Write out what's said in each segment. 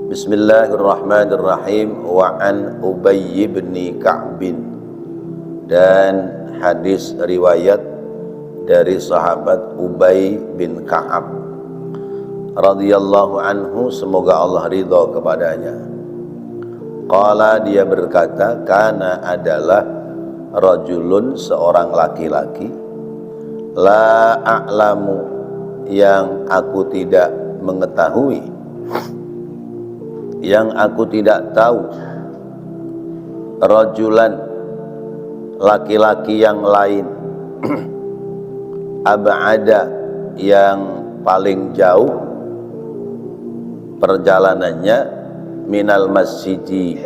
Bismillahirrahmanirrahim. Wa an Ubay bin Ka'b, dan hadis riwayat dari sahabat Ubay bin Ka'ab radhiyallahu anhu, semoga Allah ridha kepadanya. Qala, dia berkata, kana adalah rajulun, seorang laki-laki, la a'lamu, yang aku tidak mengetahui, yang aku tidak tahu, rajulan, laki-laki yang lain, ab'ada, yang paling jauh perjalanannya, minal masjidi,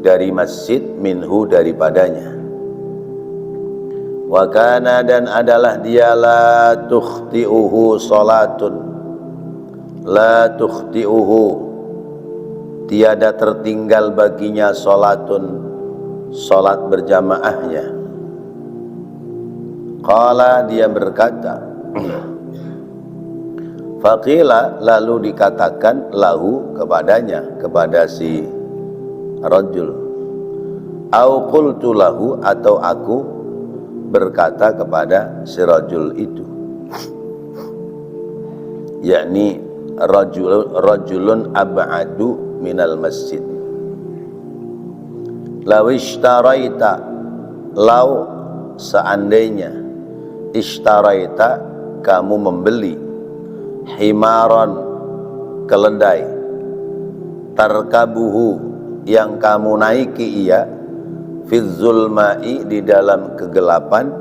dari masjid, minhu, daripadanya. Wa kana, dan adalah dia, la tukhti'uhu salatun, la tukhti'uhu, tiada tertinggal baginya, salatun, salat berjamaahnya. Qala, dia berkata, faqila, lalu dikatakan, lahu, kepadanya, kepada si rajul, au qultu lahu, atau aku berkata kepada si rajul itu, yakni rajulun ab'adu minal masjid. Law ishtaraita, lau, seandainya, ishtaraita, kamu membeli, himaron, keledai, tarkabuhu, yang kamu naiki ia, fizzulma'i, di dalam kegelapan,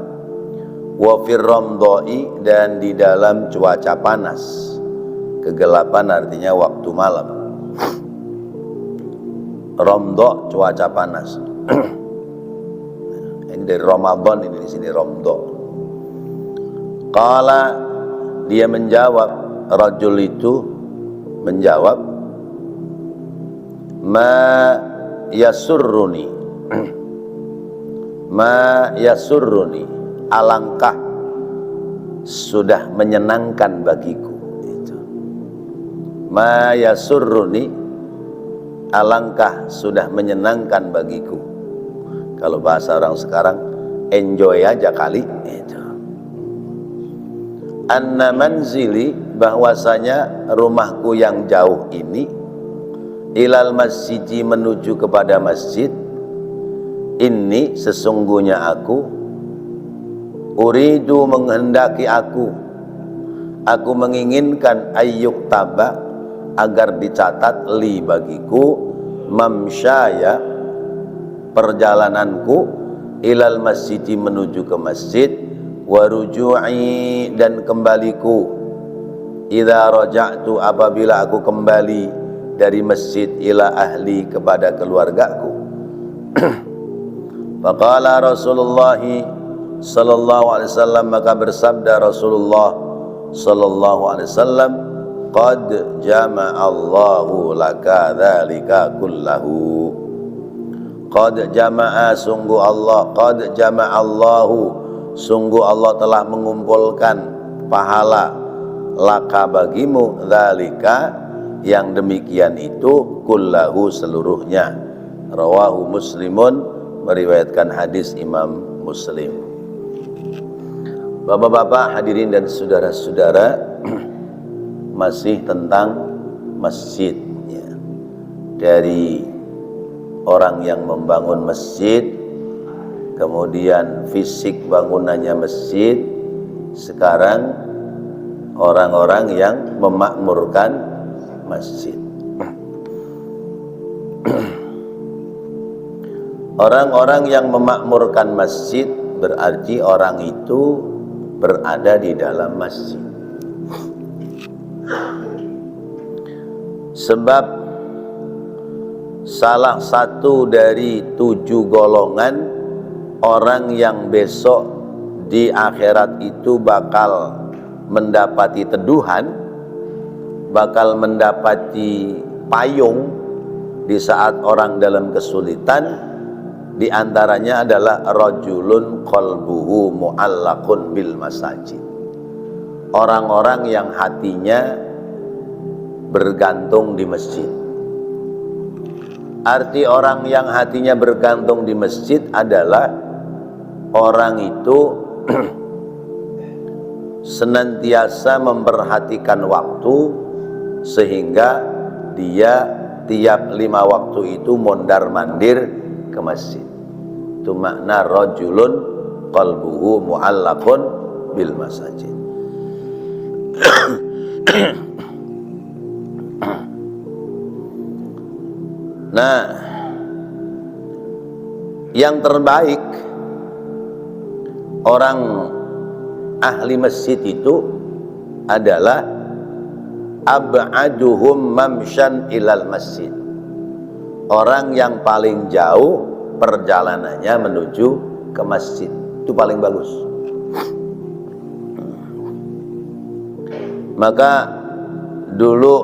wa firramdoi, dan di dalam cuaca panas. Kegelapan artinya waktu malam, romdo, cuaca panas. Ini dari Ramadan, ini di sini romdo. Qala, dia menjawab, rajul itu menjawab, ma yasurruni, ma yasurruni, alangkah sudah menyenangkan bagiku. Ma yasurruni, alangkah sudah menyenangkan bagiku. Kalau bahasa orang sekarang, enjoy aja kali. Anna manzili, bahwasanya rumahku yang jauh ini, ilal masjidi, menuju kepada masjid, ini sesungguhnya aku, uridu, menghendaki aku menginginkan, ayyuk taba, agar dicatat, li, bagiku, mamsyaya, perjalananku, ilal masjidi, menuju ke masjid, waruju'i, dan kembaliku, idza raja'tu, apabila aku kembali dari masjid, ila ahli, kepada keluargaku. Faqala Rasulullah sallallahu alaihi wasallam, maka bersabda Rasulullah sallallahu alaihi wasallam, qad jama'allahu laka dzalika kullahu. Qad jama'a, sungguh Allah, qad jama'allahu, sungguh Allah telah mengumpulkan pahala, laka, bagimu, dzalika, yang demikian itu, kullahu, seluruhnya. Rawahu Muslimun, meriwayatkan hadis Imam Muslim. Bapak-bapak, hadirin dan saudara-saudara, masih tentang masjid, ya. Dari orang yang membangun masjid, kemudian fisik bangunannya masjid, sekarang orang-orang yang memakmurkan masjid. Orang-orang yang memakmurkan masjid berarti orang itu berada di dalam masjid. Sebab salah satu dari 7 golongan orang yang besok di akhirat itu bakal mendapati teduhan, bakal mendapati payung di saat orang dalam kesulitan, di antaranya adalah rajulun qalbuhu mu'allaqun bil masajid. Orang-orang yang hatinya bergantung di masjid. Arti orang yang hatinya bergantung di masjid adalah orang itu senantiasa memperhatikan waktu, sehingga dia tiap 5 waktu itu mondar-mandir ke masjid. Itu makna rajulun qalbuhu mu'allaqun bil masajid. Nah, yang terbaik orang ahli masjid itu adalah ab'aduhum mamsyan ilal masjid. Orang yang paling jauh perjalanannya menuju ke masjid, itu paling bagus. Maka dulu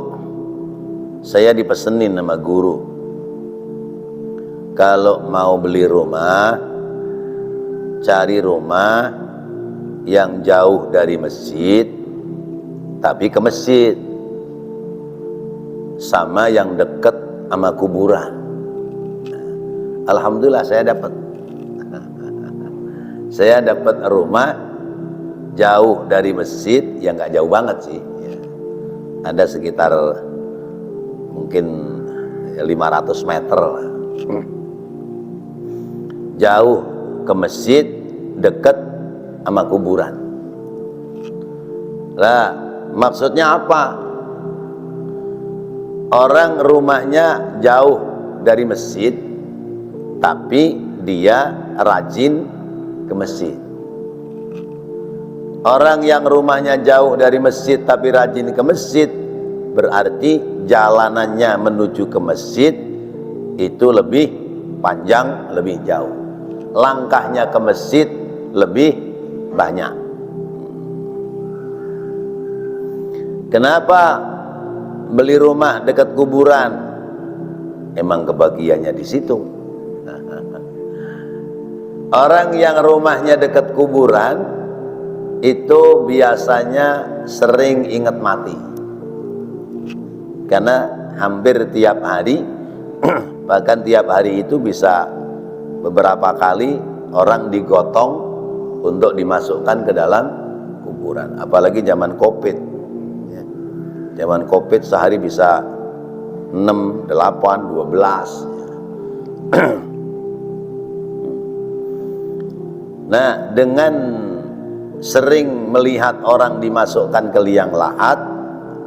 saya dipesenin sama guru, kalau mau beli rumah, cari rumah yang jauh dari masjid tapi ke masjid, sama yang dekat sama kuburan. Alhamdulillah saya dapat. Saya dapat rumah jauh dari masjid, yang nggak jauh banget sih, ada sekitar mungkin 500 meter lah. Jauh ke masjid, dekat sama kuburan. Lah, maksudnya apa? Orang rumahnya jauh dari masjid, tapi dia rajin ke masjid. Orang yang rumahnya jauh dari masjid tapi rajin ke masjid, berarti jalanannya menuju ke masjid itu lebih panjang, lebih jauh. Langkahnya ke masjid lebih banyak. Kenapa beli rumah dekat kuburan? Emang kebagiannya di situ. Orang yang rumahnya dekat kuburan itu biasanya sering ingat mati, karena hampir tiap hari bahkan tiap hari itu bisa beberapa kali orang digotong untuk dimasukkan ke dalam kuburan. Apalagi zaman Covid ya. Zaman Covid sehari bisa 6, 8, 12 ya. Nah, dengan sering melihat orang dimasukkan ke liang lahat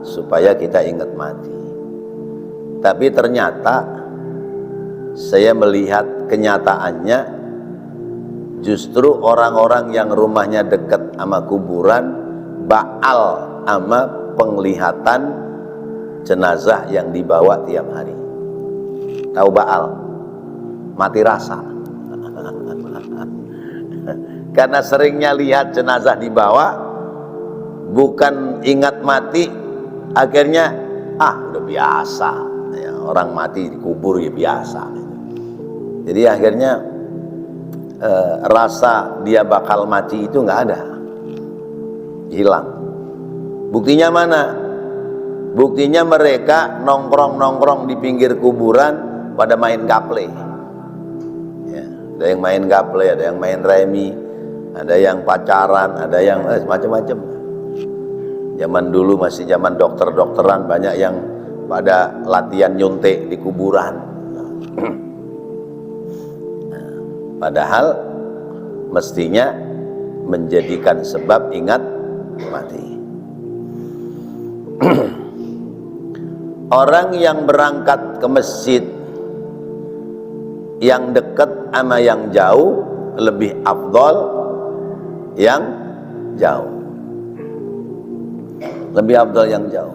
supaya kita ingat mati. Tapi ternyata saya melihat kenyataannya, justru orang-orang yang rumahnya dekat sama kuburan baal sama penglihatan jenazah yang dibawa tiap hari. Tahu baal? Mati rasa. Karena seringnya lihat jenazah dibawa, bukan ingat mati, akhirnya udah biasa ya, orang mati dikubur ya biasa. Jadi akhirnya rasa dia bakal mati itu nggak ada, hilang. Buktinya mana? Buktinya mereka nongkrong-nongkrong di pinggir kuburan pada main gaple ya, ada yang main gaple, ada yang main remi, ada yang pacaran, ada yang macam-macam. Zaman dulu masih zaman dokter-dokteran, banyak yang pada latihan nyuntik di kuburan. Padahal mestinya menjadikan sebab ingat mati. Orang yang berangkat ke masjid yang dekat sama yang jauh lebih afdol yang jauh, lebih afdal yang jauh.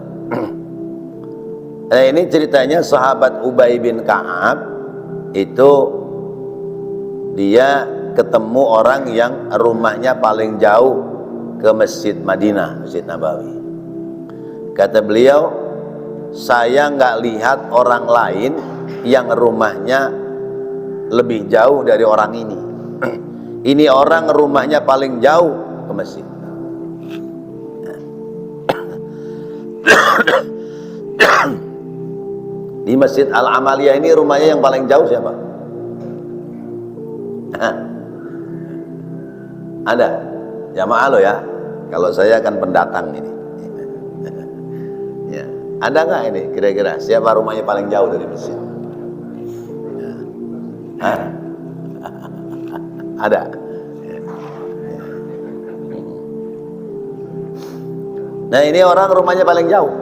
Nah, ini ceritanya sahabat Ubay bin Ka'ab itu dia ketemu orang yang rumahnya paling jauh ke Masjid Madinah, Masjid Nabawi. Kata beliau, saya nggak lihat orang lain yang rumahnya lebih jauh dari orang ini. Ini orang rumahnya paling jauh ke masjid. Di Masjid Al-Amaliyah ini rumahnya yang paling jauh siapa? Ada? Jamaah lo ya. Kalau saya kan pendatang ini. Ya. Ada nggak ini kira-kira siapa rumahnya paling jauh dari masjid? Ya. Ada. Nah ini orang rumahnya paling jauh.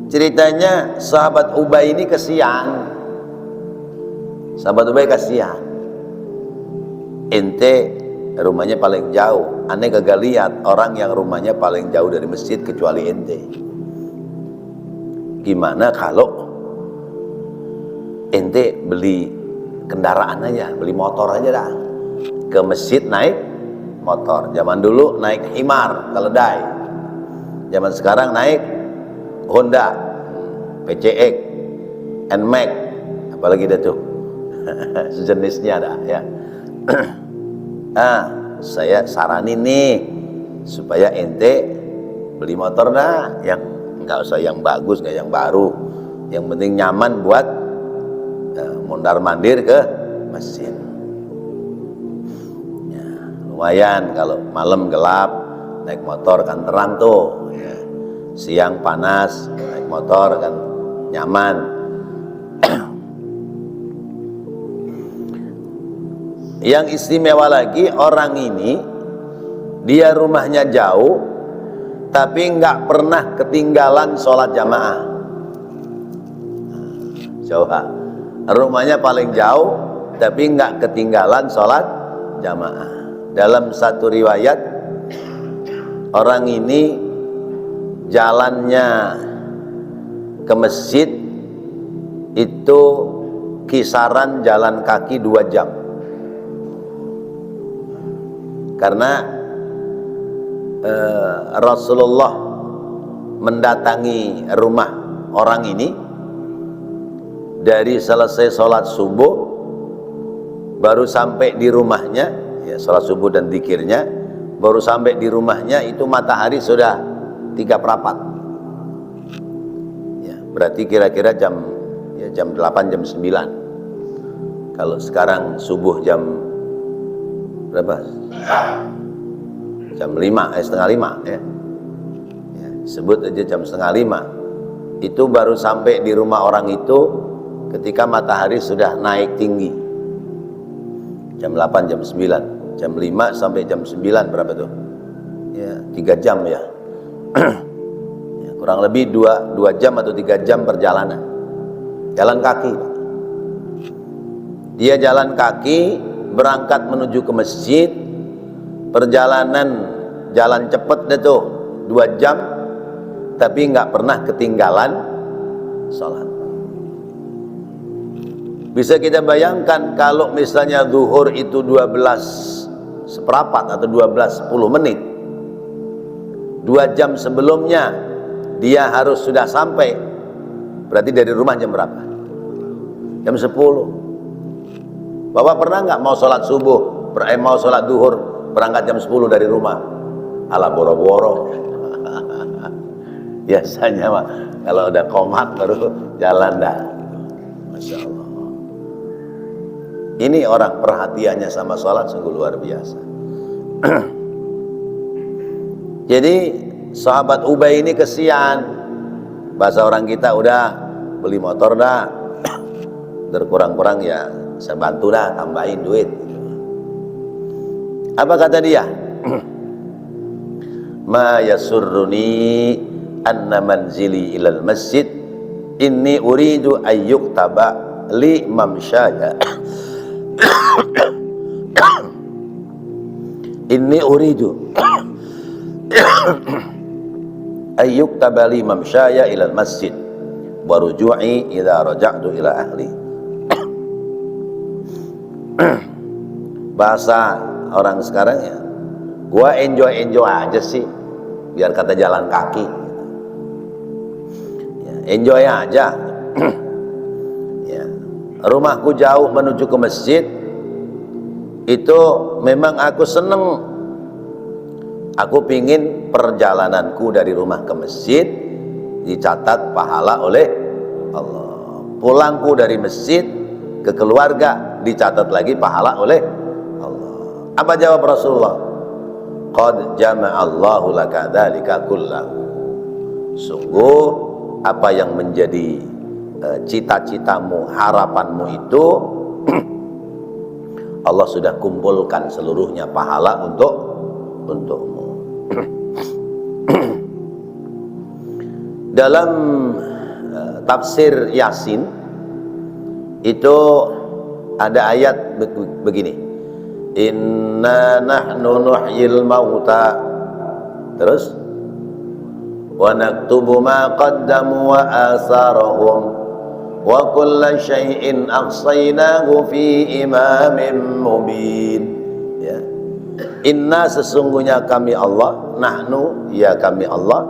Ceritanya sahabat Ubay ini kesian. Sahabat Ubay kasihan. Ente rumahnya paling jauh. Aneh kagak lihat orang yang rumahnya paling jauh dari masjid kecuali ente. Gimana kalau ente beli kendaraan aja, beli motor aja dah. Ke masjid naik motor. Zaman dulu naik himar, keledai. Zaman sekarang naik Honda, PCX, NMAX, apalagi dah tuh. Sejenisnya ada ya. Saya saranin nih supaya ente beli motor dah yang nggak usah yang bagus, nggak yang baru, yang penting nyaman buat mondar mandir ke masjid. Ya, lumayan kalau malam gelap naik motor kan terang tuh. Ya. Siang panas naik motor kan nyaman. Yang istimewa lagi orang ini dia rumahnya jauh tapi nggak pernah ketinggalan sholat jamaah. Coba rumahnya paling jauh tapi nggak ketinggalan sholat jamaah. Dalam satu riwayat orang ini jalannya ke masjid itu kisaran jalan kaki 2 jam. Karena Rasulullah mendatangi rumah orang ini dari selesai sholat subuh baru sampai di rumahnya, ya sholat subuh dan zikirnya, baru sampai di rumahnya itu matahari sudah 3 perapat. Ya, berarti kira-kira jam 8 jam 9. Kalau sekarang subuh jam berapa? Jam 5, setengah 5 ya. Ya, sebut aja jam setengah 5. Itu baru sampai di rumah orang itu ketika matahari sudah naik tinggi. Jam 8, jam 9. Jam 5 sampai jam 9 berapa tuh? Ya, 3 jam ya. Ya kurang lebih 2 jam atau 3 jam perjalanan. Jalan kaki. Dia jalan kaki berangkat menuju ke masjid. Perjalanan jalan cepet deh tuh 2 jam tapi nggak pernah ketinggalan sholat. Bisa kita bayangkan kalau misalnya zuhur itu 12 seperempat atau 12:10 menit, 2 jam sebelumnya dia harus sudah sampai, berarti dari rumah jam berapa? Jam 10. Bapak pernah nggak mau sholat subuh, mau sholat zuhur berangkat jam 10 dari rumah? Ala boro-boro. Biasanya mah kalau udah komat baru jalan dah. Masya Allah. Ini orang perhatiannya sama sholat sungguh luar biasa. Jadi sahabat Ubay ini kesian. Bahasa orang kita udah beli motor dah, berkurang-kurang ya saya bantu dah, tambahin duit. Apa kata dia? Ma yasurruni anna manzili ilal masjid inni uridu ayyuktaba li mamsyaya. Inni uridu ayyuktaba li mamsyaya ilal masjid wa ruju'i idza raja'tu ila ahli. Bahasa orang sekarang ya, gua enjoy aja sih biar kata jalan kaki ya, enjoy aja. Ya, rumahku jauh menuju ke masjid itu memang aku seneng, aku pingin perjalananku dari rumah ke masjid dicatat pahala oleh Allah. Pulangku dari masjid ke keluarga dicatat lagi pahala oleh Allah. Apa jawab Rasulullah? Qad jama'allahu laka dzalika kullahu. Sungguh apa yang menjadi cita-citamu, harapanmu itu Allah sudah kumpulkan seluruhnya pahala untukmu. Dalam tafsir Yasin itu ada ayat begini, inna nahnu nuhyil mauta, terus wa naktubu ma qaddamu wa asarahum wa kulla syai'in ahsaynahu fi imamin mubin. Ya. Inna, sesungguhnya kami Allah, nahnu, ya kami Allah,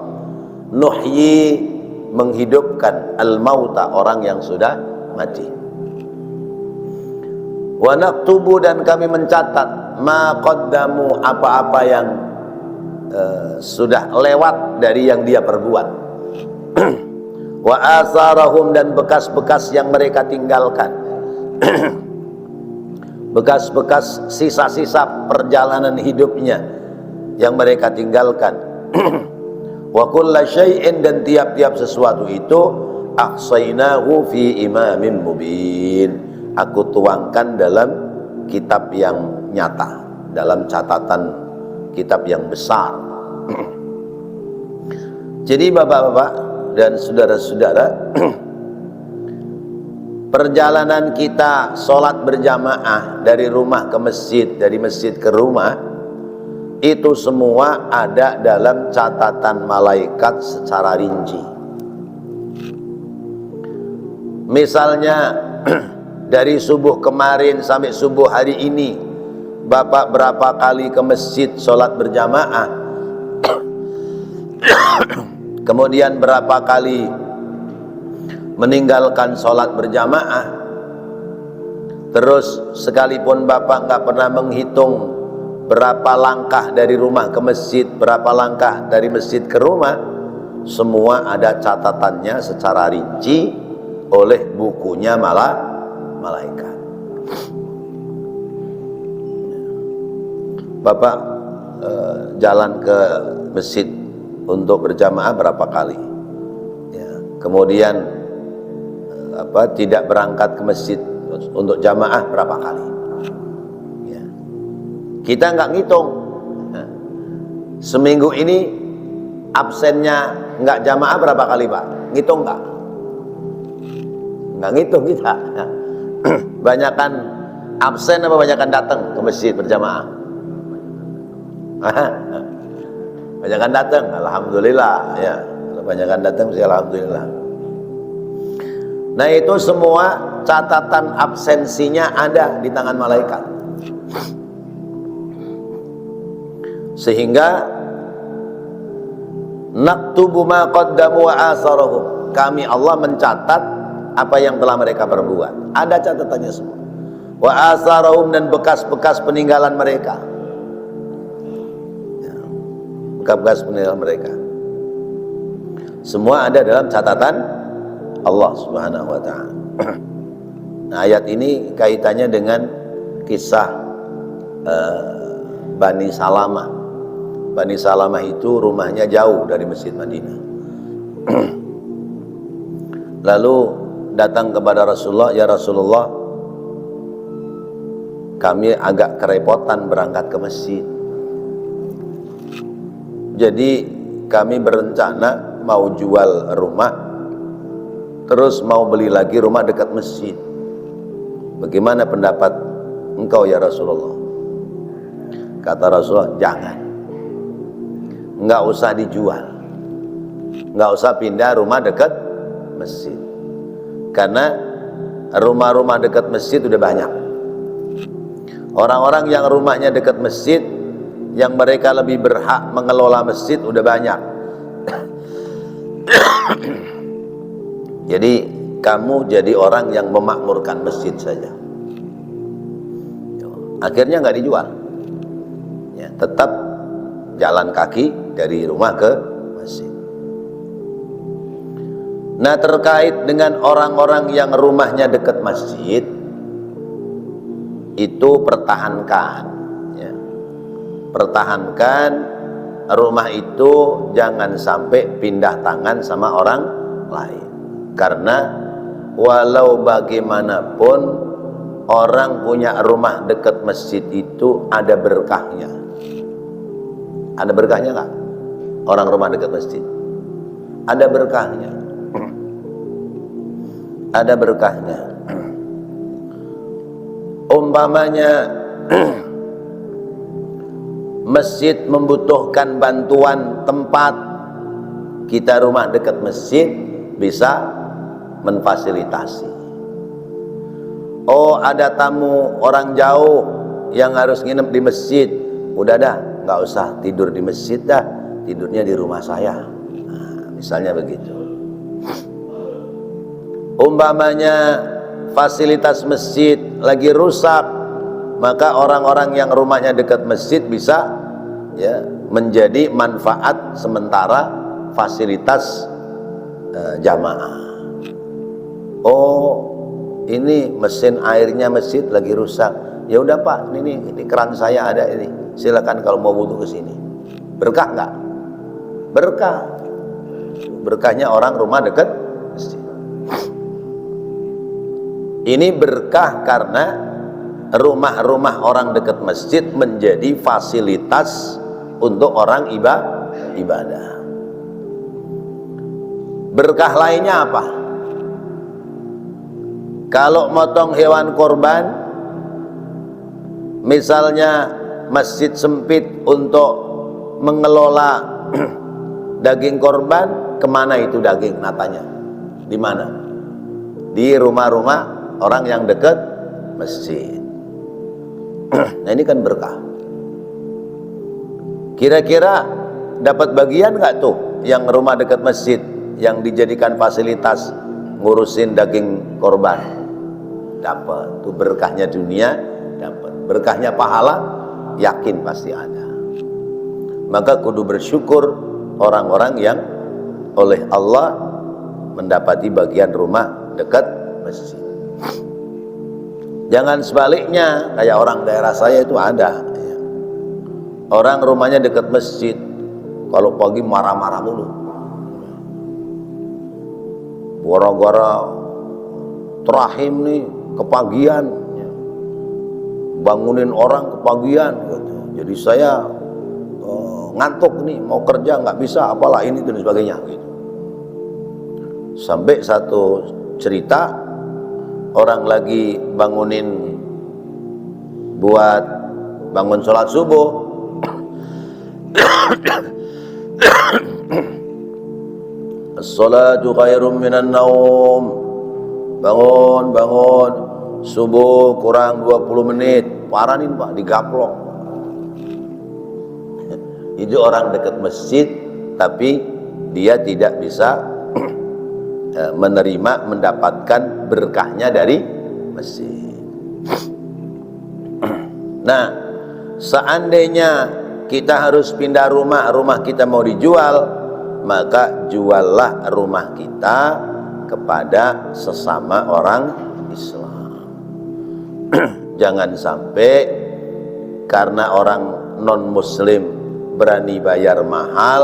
nuhyi, menghidupkan, al-mauta, orang yang sudah mati, wa naktubu, dan kami mencatat, ma qaddamu, apa-apa yang sudah lewat dari yang dia perbuat, wa asarahum, dan bekas-bekas yang mereka tinggalkan, bekas-bekas sisa-sisa perjalanan hidupnya yang mereka tinggalkan. Wa kulla syai'in, dan tiap-tiap sesuatu itu ahsaynahu fi imamin mubin, aku tuangkan dalam kitab yang nyata, dalam catatan kitab yang besar. Jadi bapak-bapak dan saudara-saudara, perjalanan kita sholat berjamaah dari rumah ke masjid, dari masjid ke rumah, itu semua ada dalam catatan malaikat secara rinci. Misalnya dari subuh kemarin sampai subuh hari ini, Bapak berapa kali ke masjid sholat berjamaah, kemudian berapa kali meninggalkan sholat berjamaah, terus sekalipun Bapak nggak pernah menghitung berapa langkah dari rumah ke masjid, berapa langkah dari masjid ke rumah, semua ada catatannya secara rinci oleh bukunya malaikat. Bapak jalan ke masjid untuk berjamaah berapa kali, ya, kemudian tidak berangkat ke masjid untuk jamaah berapa kali, ya. Kita nggak ngitung. Seminggu ini absennya nggak jamaah berapa kali, Pak? Ngitung nggak? Nggak ngitung kita. Banyakan absen apa banyakan datang ke masjid berjamaah? Banyakan datang, alhamdulillah, ya. Banyakan datang sih alhamdulillah. Nah, itu semua catatan absensinya ada di tangan malaikat. Sehingga naktubu ma qaddamu wa asarahum, kami Allah mencatat apa yang telah mereka perbuat, ada catatannya semua. Wa asarahum, dan bekas-bekas peninggalan mereka, ya, bekas-bekas peninggalan mereka, semua ada dalam catatan Allah Subhanahu wa ta'ala. Nah, ayat ini kaitannya dengan kisah Bani Salamah. Bani Salamah itu rumahnya jauh dari Masjid Madinah. Lalu datang kepada Rasulullah, ya Rasulullah, kami agak kerepotan berangkat ke masjid. Jadi kami berencana mau jual rumah, terus mau beli lagi rumah dekat masjid. Bagaimana pendapat engkau ya Rasulullah? Kata Rasulullah, jangan, nggak usah dijual, nggak usah pindah rumah dekat masjid, karena rumah-rumah dekat masjid udah banyak. Orang-orang yang rumahnya dekat masjid, yang mereka lebih berhak mengelola masjid udah banyak. Jadi kamu jadi orang yang memakmurkan masjid saja. Akhirnya nggak dijual, ya, tetap jalan kaki dari rumah ke masjid. Nah, terkait dengan orang-orang yang rumahnya dekat masjid, itu pertahankan, ya. Pertahankan rumah itu, jangan sampai pindah tangan sama orang lain. Karena walau bagaimanapun orang punya rumah dekat masjid itu ada berkahnya. Ada berkahnya nggak? Orang rumah dekat masjid ada berkahnya. Ada berkahnya. Umpamanya masjid membutuhkan bantuan tempat, kita rumah dekat masjid bisa memfasilitasi. Oh, ada tamu orang jauh yang harus nginep di masjid, udah dah, nggak usah tidur di masjid dah, tidurnya di rumah saya. Nah, misalnya begitu. Umpamanya fasilitas masjid lagi rusak, maka orang-orang yang rumahnya dekat masjid bisa, ya, menjadi manfaat sementara fasilitas jamaah. Oh, ini mesin airnya masjid lagi rusak. Ya udah Pak, ini keran saya ada ini. Silakan kalau mau wudu ke sini. Berkah nggak? Berkah. Berkahnya orang rumah dekat masjid. Ini berkah karena rumah-rumah orang dekat masjid menjadi fasilitas untuk orang ibadah. Berkah lainnya apa? Kalau motong hewan korban, misalnya masjid sempit untuk mengelola daging korban, kemana itu daging natanya? Di mana? Di rumah-rumah orang yang dekat masjid. Nah, ini kan berkah. Kira-kira dapat bagian nggak tuh yang rumah dekat masjid yang dijadikan fasilitas ngurusin daging korban? Dapat. Tuh berkahnya dunia dapat. Berkahnya pahala yakin pasti ada. Maka kudu bersyukur orang-orang yang oleh Allah mendapati bagian rumah dekat masjid. Jangan sebaliknya, kayak orang daerah saya itu ada, ya. Orang rumahnya dekat masjid, kalau pagi marah-marah mulu, gara-gara terahim nih kepagian, ya. Bangunin orang kepagian gitu. Jadi saya ngantuk nih, mau kerja nggak bisa, apalah ini dan sebagainya gitu. Sampai satu cerita, orang lagi bangunin buat bangun sholat subuh, as-salatu khairum minan naum, bangun subuh kurang 20 menit, paranin Pak, digaplok. Itu orang dekat masjid, tapi dia tidak bisa menerima, mendapatkan berkahnya dari masjid. Nah, seandainya kita harus pindah rumah, rumah kita mau dijual, maka juallah rumah kita kepada sesama orang Islam. Jangan sampai karena orang non muslim berani bayar mahal,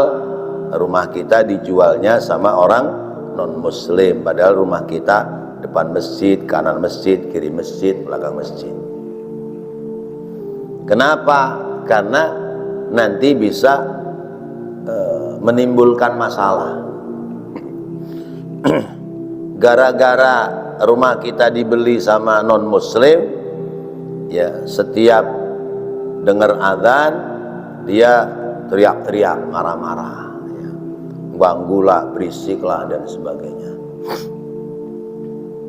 rumah kita dijualnya sama orang non muslim, padahal rumah kita depan masjid, kanan masjid, kiri masjid, belakang masjid. Kenapa? Karena nanti bisa menimbulkan masalah. Gara-gara rumah kita dibeli sama non muslim, ya, setiap dengar azan dia teriak-teriak, marah-marah, ya. Ganggulah, berisiklah dan sebagainya.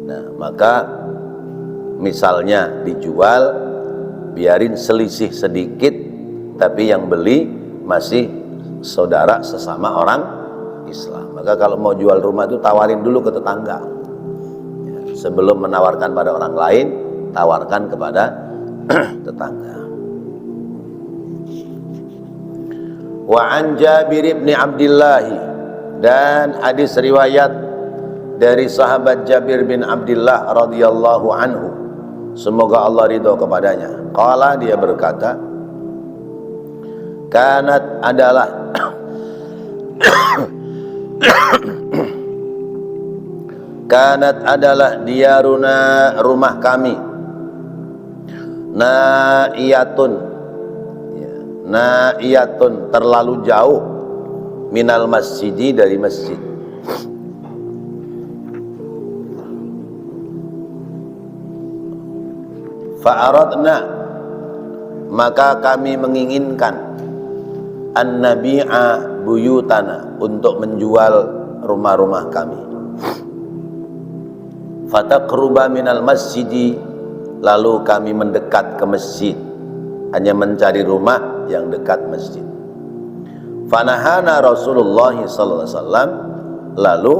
Nah, maka misalnya dijual, biarin selisih sedikit, tapi yang beli masih saudara sesama orang Islam. Maka kalau mau jual rumah itu tawarin dulu ke tetangga, ya, sebelum menawarkan pada orang lain, tawarkan kepada tetangga. Wa an Jabir bin Abdullah, dan hadis riwayat dari sahabat Jabir bin Abdullah radhiyallahu anhu, semoga Allah ridho kepadanya. Qala, dia berkata, kanat adalah kanat adalah diyaruna, rumah kami, naiyatun, ya, naiyatun, terlalu jauh, minal masjidi, dari masjid. Fa'aradna, maka kami menginginkan, an-nabi'a buyutana, untuk menjual rumah-rumah kami. Fataqruba minal masjidi, lalu kami mendekat ke masjid, hanya mencari rumah yang dekat masjid. Fanahana Rasulullah sallallahu alaihi wasallam, lalu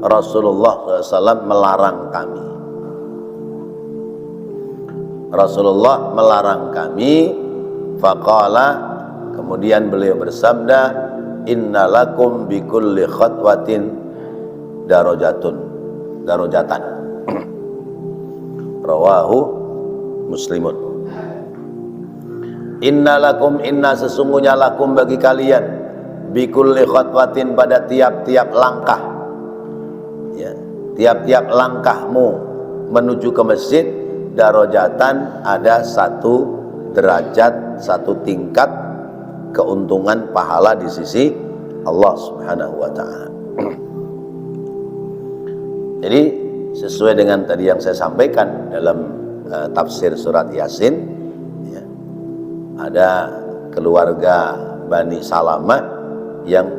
Rasulullah SAW melarang kami. Rasulullah melarang kami. Faqala, kemudian beliau bersabda, innalakum bikulli khatwatin darajatan. Rawahu Muslimun. Innalakum, inna sesungguhnya lakum, bagi kalian, bikulli khatwatin, pada tiap-tiap langkah, ya, tiap-tiap langkahmu menuju ke masjid, darajatan, ada satu derajat, satu tingkat keuntungan pahala di sisi Allah Subhanahu wa ta'ala. Jadi sesuai dengan tadi yang saya sampaikan dalam tafsir surat Yasin, ya, ada keluarga Bani Salamah yang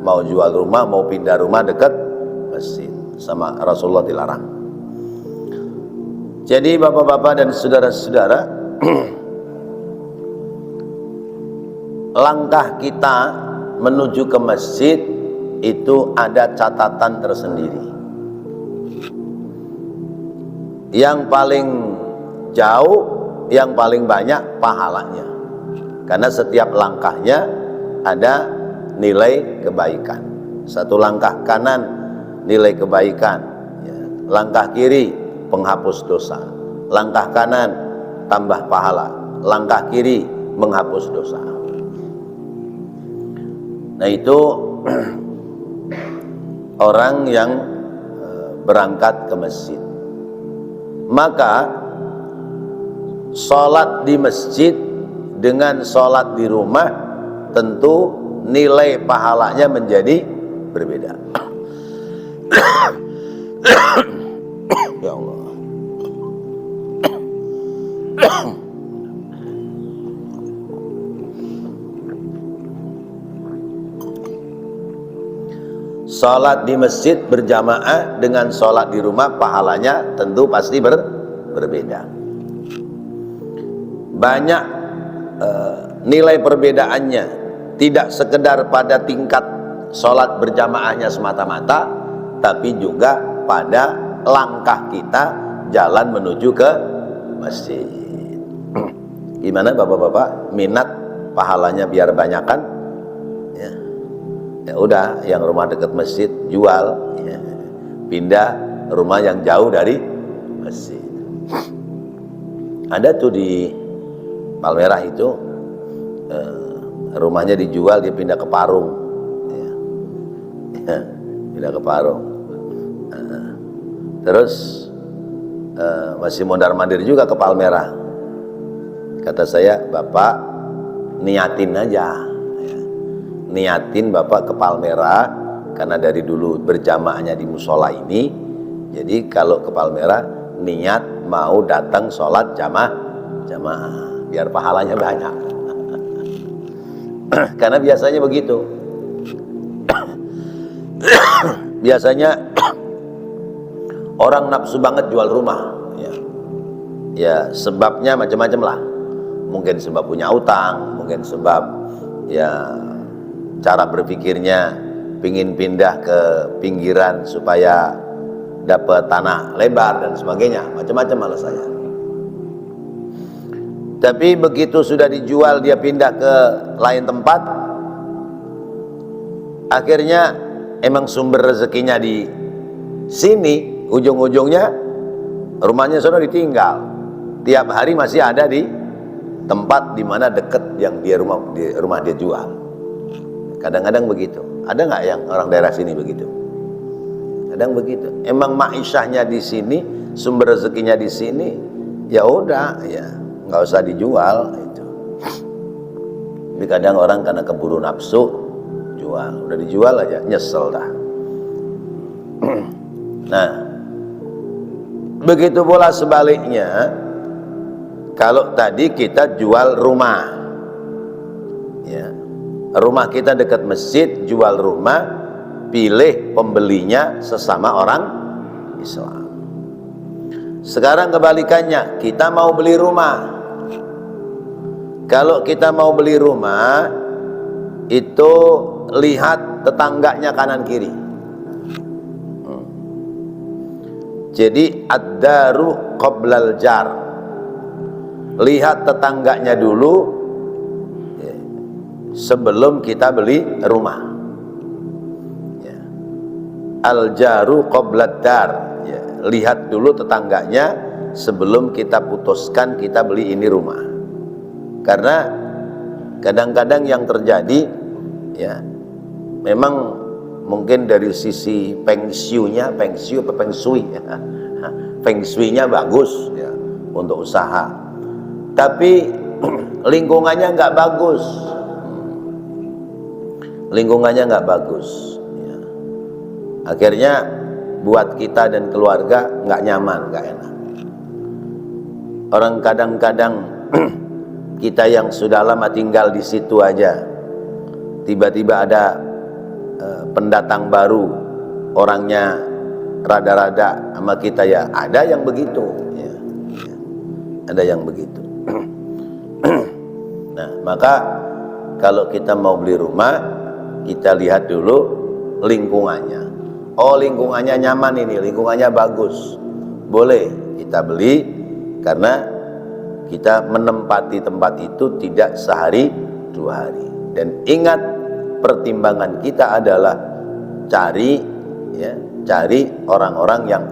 mau jual rumah, mau pindah rumah dekat masjid, sama Rasulullah dilarang. Jadi bapak-bapak dan saudara-saudara, langkah kita menuju ke masjid itu ada catatan tersendiri. Yang paling jauh, yang paling banyak pahalanya, karena setiap langkahnya ada nilai kebaikan. Satu langkah kanan nilai kebaikan, ya. Langkah kiri penghapus dosa. Langkah kanan tambah pahala, langkah kiri menghapus dosa. Nah itu orang yang berangkat ke masjid. Maka sholat di masjid dengan sholat di rumah tentu nilai pahalanya menjadi berbeda. Ya Allah. Salat di masjid berjamaah dengan salat di rumah pahalanya tentu pasti berbeda. Banyak nilai perbedaannya, tidak sekedar pada tingkat salat berjamaahnya semata-mata, tapi juga pada langkah kita jalan menuju ke masjid. Gimana bapak-bapak, minat pahalanya biar banyakan? Ya udah, yang rumah dekat masjid jual, ya. Pindah rumah yang jauh dari masjid. Ada tuh di Palmerah itu, rumahnya dijual, dia pindah ke Parung, ya. Ya, pindah ke Parung. Terus masih mondar-mandir juga ke Palmerah. Kata saya, Bapak niatin aja. Niatin Bapak ke Palmerah, karena dari dulu berjamaahnya di musola ini. Jadi kalau ke Palmerah niat mau datang sholat jamaah, biar pahalanya banyak. Karena biasanya begitu. Biasanya orang nafsu banget jual rumah, ya. Ya sebabnya macam-macam lah. Mungkin sebab punya utang, mungkin sebab ya cara berpikirnya pingin pindah ke pinggiran supaya dapat tanah lebar dan sebagainya, macam-macam alasannya. Tapi begitu sudah dijual, dia pindah ke lain tempat, akhirnya emang sumber rezekinya di Sini ujung-ujungnya rumahnya sono ditinggal. Tiap hari masih ada di tempat di mana dekat yang rumah dia jual. Kadang-kadang begitu. Ada nggak yang orang daerah sini begitu? Kadang begitu. Emang ma'isyahnya di sini, sumber rezekinya di sini, ya udah, ya nggak usah dijual itu. Tapi kadang orang karena keburu nafsu jual, udah dijual aja nyesel dah. Nah, begitu pula sebaliknya, kalau tadi kita jual rumah, ya, rumah kita dekat masjid, jual rumah, pilih pembelinya sesama orang Islam. Sekarang kebalikannya, kita mau beli rumah. Kalau kita mau beli rumah, itu lihat tetangganya kanan kiri. Jadi ad-daru qoblal jar. Lihat tetangganya dulu sebelum kita beli rumah. Al-jaru qoblad dar. Lihat dulu tetangganya sebelum kita putuskan kita beli ini rumah. Karena kadang-kadang yang terjadi, ya, memang mungkin dari sisi feng shui-nya bagus, ya, untuk usaha. Tapi lingkungannya nggak bagus, ya. Akhirnya buat kita dan keluarga nggak nyaman, nggak enak. Orang kadang-kadang kita yang sudah lama tinggal di situ aja, tiba-tiba ada pendatang baru, orangnya rada-rada sama kita, ya ada yang begitu, ya. Ada yang begitu. Nah, maka kalau kita mau beli rumah, kita lihat dulu lingkungannya. Oh, lingkungannya nyaman ini, lingkungannya bagus, boleh kita beli, karena kita menempati tempat itu tidak sehari dua hari. Dan ingat, pertimbangan kita adalah cari orang-orang yang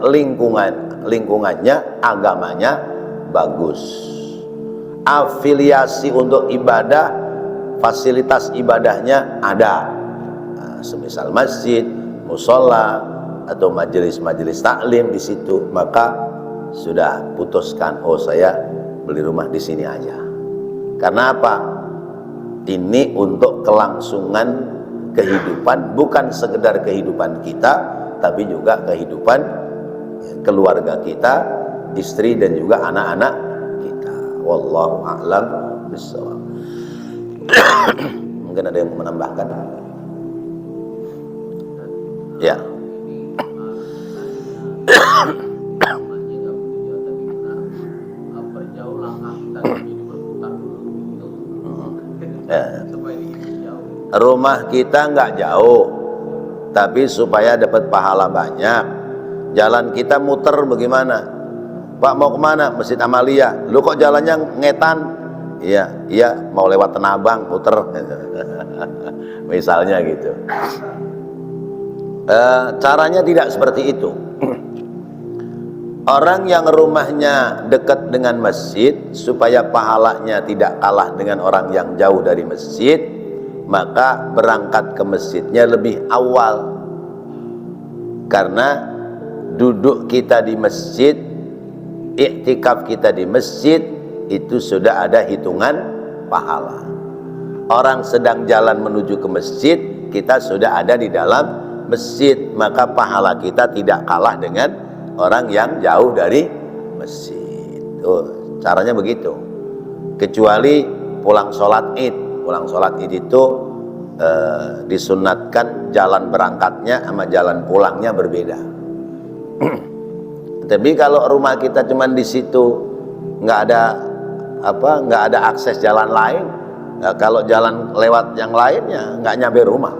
lingkungannya, agamanya bagus, afiliasi untuk ibadah, fasilitas ibadahnya ada, semisal masjid, musola, atau majelis-majelis taklim di situ. Maka sudah putuskan, oh saya beli rumah di sini aja. Karena apa? Ini untuk kelangsungan kehidupan, bukan sekedar kehidupan kita, tapi juga kehidupan keluarga kita, istri dan juga anak-anak kita. Wallahu a'lam bishawab. Mungkin ada yang menambahkan? Ya. Rumah kita nggak jauh, tapi supaya dapat pahala banyak, jalan kita muter bagaimana? Pak, mau kemana? Masjid Amalia. Lu kok jalannya ngetan? Iya, mau lewat Tenabang, muter. Misalnya gitu. Caranya tidak seperti itu. Orang yang rumahnya dekat dengan masjid, supaya pahalanya tidak kalah dengan orang yang jauh dari masjid, maka berangkat ke masjidnya lebih awal. Karena duduk kita di masjid, iktikaf kita di masjid, itu sudah ada hitungan pahala. Orang sedang jalan menuju ke masjid, kita sudah ada di dalam masjid, maka pahala kita tidak kalah dengan orang yang jauh dari masjid. Caranya begitu. Kecuali pulang sholat id. Pulang sholat id itu disunatkan jalan berangkatnya sama jalan pulangnya berbeda. Tapi kalau rumah kita cuma di situ, nggak ada akses jalan lain, kalau jalan lewat yang lainnya nggak nyampe rumah.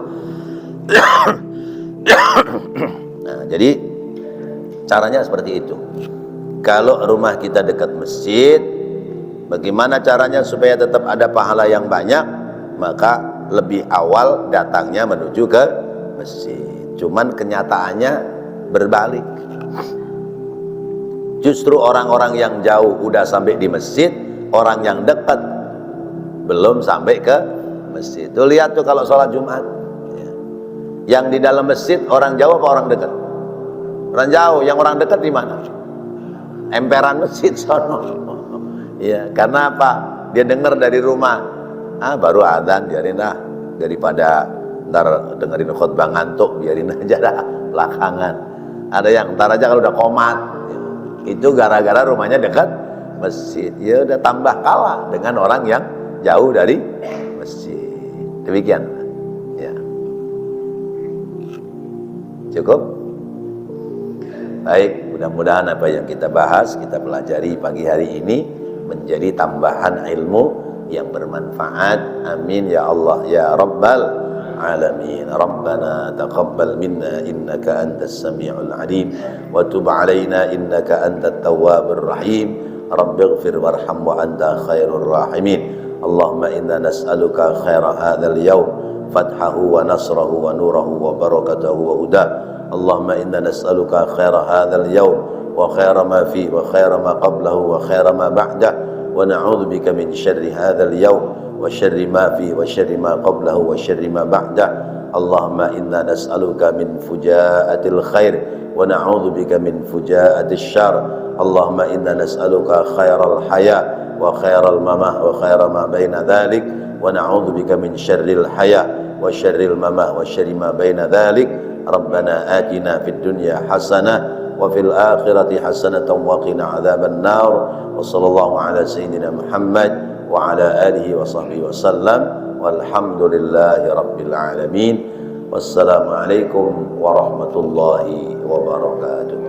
Nah, jadi caranya seperti itu. Kalau rumah kita dekat masjid, bagaimana caranya supaya tetap ada pahala yang banyak? Maka lebih awal datangnya menuju ke masjid. Cuman kenyataannya berbalik. Justru orang-orang yang jauh udah sampai di masjid, orang yang dekat belum sampai ke masjid. Tuh lihat tuh kalau sholat Jumat, yang di dalam masjid orang jauh apa orang dekat? Orang jauh. Yang orang dekat di mana? Emperan masjid sono. Ya, karena apa? Dia dengar dari rumah, baru adzan, biarin lah, daripada ntar dengerin khutbah ngantuk, biarin aja dah belakangan. Ada yang ntar aja kalau udah komat, itu gara-gara rumahnya dekat masjid. Ya udah tambah kalah dengan orang yang jauh dari masjid. Demikian. Ya. Cukup? Baik, mudah-mudahan apa yang kita bahas, kita pelajari pagi hari ini menjadi tambahan ilmu yang bermanfaat. Amin ya Allah ya Rabbal alamin. Rabbana taqabbal minna innaka antas samiul alim wa tub alaina innaka antat tawwabur rahim. Rabbighfir warham wa anta khairur rahimin. Allahumma inna nas'aluka khaira hadzal yawm fathahu wa nasrahu wa nurahu wa barakatahu wa huda. Allahumma inna nas'aluka khaira hadzal yawm wa khaira ma fi wa khaira ma qablahu wa khaira ma ba'dah wa na'udzu bika min syarri hadzal yawm wa syarri ma fi wa syarri ma qablahu wa syarri ma ba'dah. Allahumma inna nas'aluka min fujaatil khair wa na'udzu bika min fujaatil syarr. Allahumma inna nas'aluka khairal haya wa khairal mamah wa khaira ma baina dzalik wa na'udzu bika min syarril haya wa syarril mamah wa syarri ma baina dzalik. Rabbana atina fid dunya hasanah wa fil akhirati hasanatan wa qina adzaban nar. Wa sallallahu ala sayyidina Muhammad wa ala alihi wa sahbihi wa sallam walhamdulillahi rabbil alamin. Wassalamu alaikum warahmatullahi wabarakatuh.